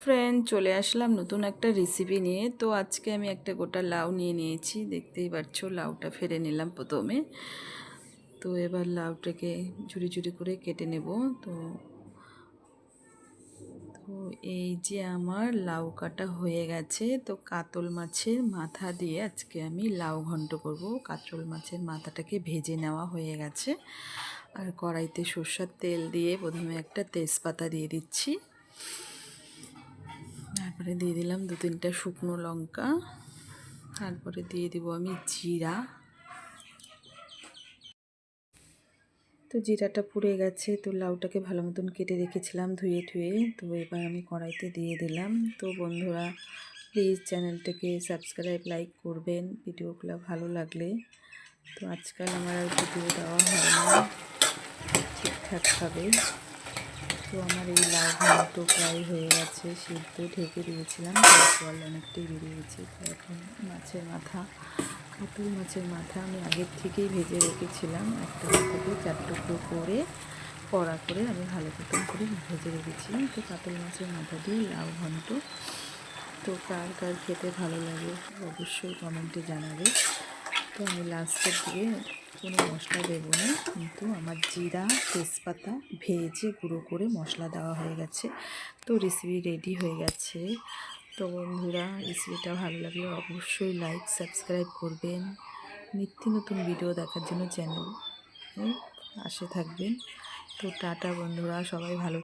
Friend, চলে আসলাম নতুন একটা রেসিপি নিয়ে। তো আজকে আমি একটা গোটা লাউ নিয়ে নিয়েছি, দেখতেই পাচ্ছো। লাউটা ফেলে নিলাম প্রথমে। তো এবার লাউটাকে ঝুরি ঝুরি করে কেটে নেব। তো তো এই যে আমার লাউ কাটা হয়ে গেছে। তো কাতল মাছের মাথা দিয়ে আজকে আমি লাউ ঘন্ট করব। কাতল মাছের মাথাটাকে ভেজে নেওয়া হয়ে গেছে। আর কড়াইতে সরষের তেল দিয়ে প্রথমে একটা তেজপাতা দিয়ে দিচ্ছি। তারপরে দিয়ে দিলাম 2-3টা শুকনো লঙ্কা। তারপরে দিয়ে দিব আমি জিরা। তো জিরাটা পুড়ে গেছে। তো লাউটাকে ভালো মতন কেটে রেখেছিলাম ধুয়ে ঠুয়ে। তো এবার আমি কড়াইতে দিয়ে দিলাম। তো বন্ধুরা, প্লিজ চ্যানেলটাকে সাবস্ক্রাইব লাইক করবেন ভিডিওগুলো ভালো লাগলে। তো আজকাল আমার আর ভিডিও দেওয়া হয় না ঠিকঠাকভাবে। তো আমার এই লাউ ঘন্ট প্রায় হয়ে গেছে, সিদ্ধ ঢেকে দিয়েছিলাম, জল অনেকটাই বেরিয়ে গেছে। তো এখন মাছের মাথা, কাতল মাছের মাথা আমি আগের থেকেই ভেজে রেখেছিলাম। একটা থেকে 4 টুকরো করে কড়া করে আমি ভালো মতন করে ভেজে রেখেছি। তো কাতল মাছের মাথা দিয়ে লাউ ঘন্ট, তো কার কার খেতে ভালো লাগে অবশ্যই কমেন্টে জানাবে। তো আমি লাস্টের দিকে কোনো মশলা দেবো না, কিন্তু আমার জিরা তেজপাতা ভেজে গুঁড়ো করে মশলা দেওয়া হয়ে গেছে। তো রেসিপি রেডি হয়ে গেছে। তো বন্ধুরা, রেসিপিটা ভালো লাগলে অবশ্যই লাইক সাবস্ক্রাইব করবেন। নিত্য নতুন ভিডিও দেখার জন্য চ্যানেল পাশে থাকবেন। তো টাটা বন্ধুরা, সবাই ভালো